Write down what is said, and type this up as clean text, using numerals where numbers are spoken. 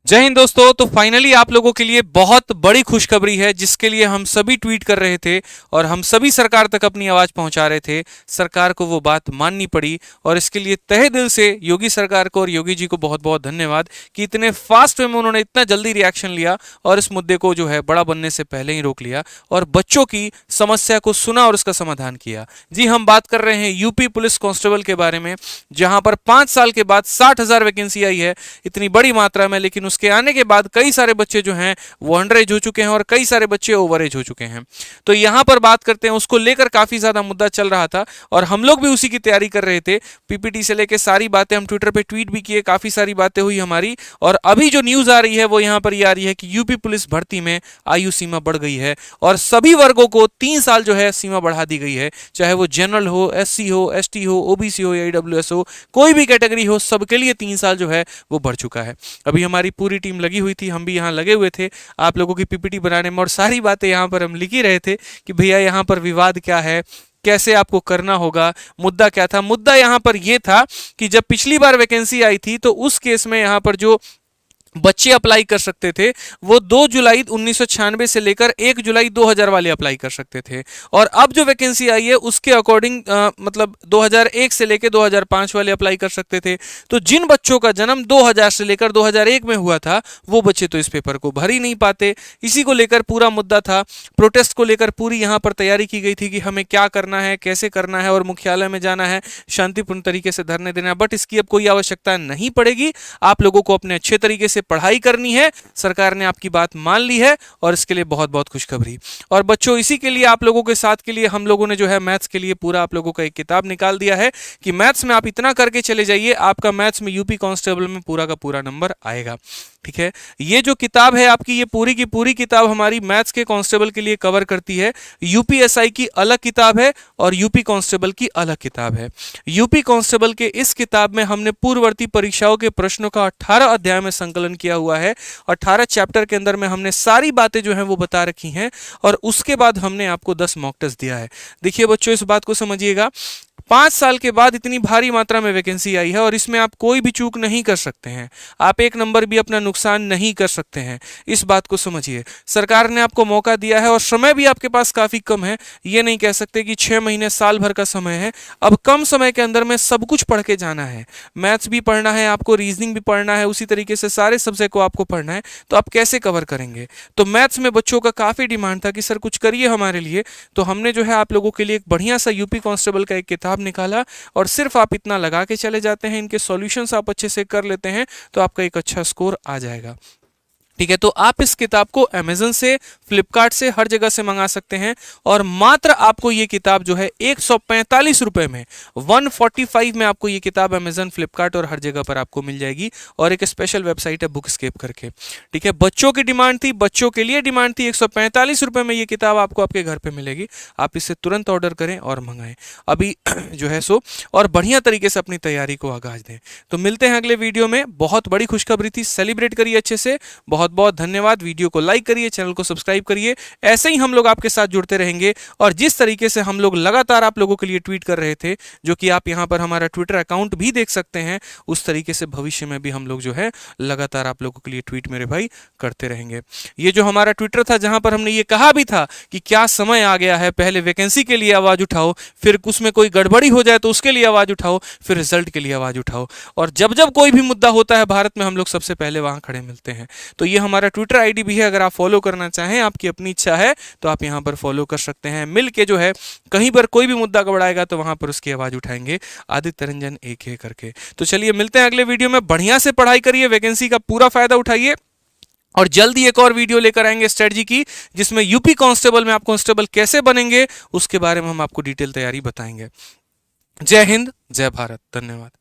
जय हिंद दोस्तों। तो फाइनली आप लोगों के लिए बहुत बड़ी खुशखबरी है जिसके लिए हम सभी ट्वीट कर रहे थे और हम सभी सरकार तक अपनी आवाज पहुंचा रहे थे। सरकार को वो बात माननी पड़ी और इसके लिए तहे दिल से योगी सरकार को और योगी जी को बहुत बहुत धन्यवाद कि इतने फास्ट वे में उन्होंने इतना जल्दी रिएक्शन लिया और इस मुद्दे को जो है बड़ा बनने से पहले ही रोक लिया और बच्चों की समस्या को सुना और उसका समाधान किया। जी, हम बात कर रहे हैं यूपी पुलिस कांस्टेबल के बारे में, जहां पर 5 साल के बाद 60,000 वैकेंसी आई है, इतनी बड़ी मात्रा में। लेकिन उसके आने के बाद कई सारे बच्चे जो हैं वो अंडर एज हो चुके हैं और कई सारे बच्चे ओवर एज हो चुके हैं। तो यहां पर बात करते हैं, उसको लेकर काफी ज्यादा मुद्दा चल रहा था और हम लोग भी उसी की तैयारी कर रहे थे। पीपीटी से लेकर सारी बातें हम ट्विटर पे ट्वीट भी किए, काफी सारी बातें हुई हमारी। और अभी जो न्यूज आ रही है वो यहां पर ये आ रही है कि यूपी पुलिस भर्ती में आयु सीमा बढ़ गई है और सभी वर्गों को 3 साल जो है सीमा बढ़ा दी गई है, चाहे वो जनरल हो, एससी हो, एसटी हो, ओबीसी हो या ईडब्ल्यूएस हो, कोई भी कैटेगरी हो, सबके लिए 3 साल जो है वो बढ़ चुका है। अभी हमारी पूरी टीम लगी हुई थी, हम भी यहाँ लगे हुए थे आप लोगों की पीपीटी बनाने में और सारी बातें यहाँ पर हम लिख ही रहे थे कि भैया यहाँ पर विवाद क्या है, कैसे आपको करना होगा, मुद्दा क्या था। मुद्दा यहाँ पर यह था कि जब पिछली बार वैकेंसी आई थी तो उस केस में यहाँ पर जो बच्चे अप्लाई कर सकते थे वो 2 जुलाई 1996 से लेकर 1 जुलाई 2000 वाले अप्लाई कर सकते थे। और अब जो वैकेंसी आई है उसके अकॉर्डिंग मतलब 2001 से लेकर 2005 वाले अप्लाई कर सकते थे। तो जिन बच्चों का जन्म 2000 से लेकर 2001 में हुआ था वो बच्चे तो इस पेपर को भर ही नहीं पाते। इसी को लेकर पूरा मुद्दा था, प्रोटेस्ट को लेकर पूरी यहाँ पर तैयारी की गई थी कि हमें क्या करना है, कैसे करना है और मुख्यालय में जाना है, शांतिपूर्ण तरीके से धरने देना है। बट इसकी अब कोई आवश्यकता नहीं पड़ेगी, आप लोगों को अपने अच्छे तरीके से पढ़ाई करनी है। सरकार ने आपकी बात मान ली है और इसके लिए बहुत बहुत खुशखबरी। और बच्चों, इसी के लिए आप लोगों के साथ के लिए हम लोगों ने जो है मैथ्स के लिए पूरा आप लोगों का एक किताब निकाल दिया है कि मैथ्स में आप इतना करके चले जाइए, आपका मैथ्स में यूपी कांस्टेबल में पूरा का पूरा नंबर आएगा। ठीक है, ये जो किताब है आपकी, ये पूरी की पूरी किताब हमारी मैथ्स के कांस्टेबल के लिए कवर करती है। यूपीएसआई की अलग किताब है और यूपी कांस्टेबल की अलग किताब है। यूपी कांस्टेबल के इस किताब में हमने पूर्ववर्ती परीक्षाओं के प्रश्नों का 18 अध्याय में संकलन किया हुआ है। 18 चैप्टर के अंदर में हमने सारी बातें जो हैं वो बता रखी हैं और उसके बाद हमने आपको 10 मॉक टेस्ट दिया है। देखिए बच्चों, इस बात को समझिएगा, 5 साल के बाद इतनी भारी मात्रा में वैकेंसी आई है और इसमें आप कोई भी चूक नहीं कर सकते हैं, आप एक नंबर भी अपना नुकसान नहीं कर सकते हैं। इस बात को समझिए, सरकार ने आपको मौका दिया है और समय भी आपके पास काफी कम है। ये नहीं कह सकते कि 6 महीने साल भर का समय है। अब कम समय के अंदर में सब कुछ पढ़ के जाना है, मैथ्स भी पढ़ना है आपको, रीजनिंग भी पढ़ना है, उसी तरीके से सारे सब्जेक्ट को आपको पढ़ना है। तो आप कैसे कवर करेंगे? तो मैथ्स में बच्चों का काफी डिमांड था कि सर कुछ करिए हमारे लिए। तो हमने जो है आप लोगों के लिए एक बढ़िया सा यूपी कांस्टेबल का एक किताब निकाला और सिर्फ आप इतना लगा के चले जाते हैं, इनके सॉल्यूशंस आप अच्छे से कर लेते हैं तो आपका एक अच्छा स्कोर आ जाएगा। ठीक है, तो आप इस किताब को अमेजन से, फ्लिपकार्ट से, हर जगह से मंगा सकते हैं और मात्र आपको ये किताब जो है 145 रुपए में, 145 में आपको ये किताब अमेजन, फ्लिपकार्ट और हर जगह पर आपको मिल जाएगी। और एक स्पेशल वेबसाइट है बुकस्केप करके। ठीक है, बच्चों की डिमांड थी, बच्चों के लिए डिमांड थी, 145 रुपए में ये किताब आपको आपके घर पे मिलेगी। आप इसे तुरंत ऑर्डर करें और मंगाएं अभी जो है सो, और बढ़िया तरीके से अपनी तैयारी को आगाज दें। तो मिलते हैं अगले वीडियो में। बहुत बड़ी खुशखबरी थी, सेलिब्रेट करिए अच्छे से। बहुत बहुत धन्यवाद। वीडियो को लाइक करिए, चैनल को सब्सक्राइब करिए। ऐसे ही हम लोग आपके साथ जुड़ते रहेंगे और जिस तरीके से हम लोग लगातार आप लोगों के लिए ट्वीट कर रहे थे, जो कि आप यहां पर हमारा ट्विटर अकाउंट भी देख सकते हैं, उस तरीके से भविष्य में भी हम लोग जो है लगातार आप लोगों के लिए ट्वीट मेरे भाई करते रहेंगे। ये जो हमारा ट्विटर था जहां पर हमने ये कहा भी था कि क्या समय आ गया है, पहले वैकेंसी के लिए आवाज उठाओ, फिर उसमें कोई गड़बड़ी हो जाए तो उसके लिए आवाज उठाओ, फिर रिजल्ट के लिए आवाज उठाओ। और जब जब कोई भी मुद्दा होता है भारत में, हम लोग सबसे पहले वहां खड़े मिलते हैं। तो ये हमारा ट्विटर आईडी भी है, अगर आप फॉलो करना चाहें, आपकी अपनी इच्छा है तो आप यहां पर फॉलो कर सकते हैं। मिल के जो है कहीं पर कोई भी मुद्दा गड़बड़ाएगा तो वहां पर उसकी आवाज उठाएंगे, आदित्य रंजन AK करके। तो चलिए मिलते हैं अगले वीडियो में। बढ़िया से पढ़ाई करिए, वैकेंसी का पूरा फायदा उठाइए और जल्दी एक और वीडियो लेकर आएंगे स्ट्रेटजी की, जिसमें यूपी कांस्टेबल में आप कांस्टेबल कैसे बनेंगे उसके बारे में हम आपको डिटेल तैयारी बताएंगे। जय हिंद, जय भारत, धन्यवाद।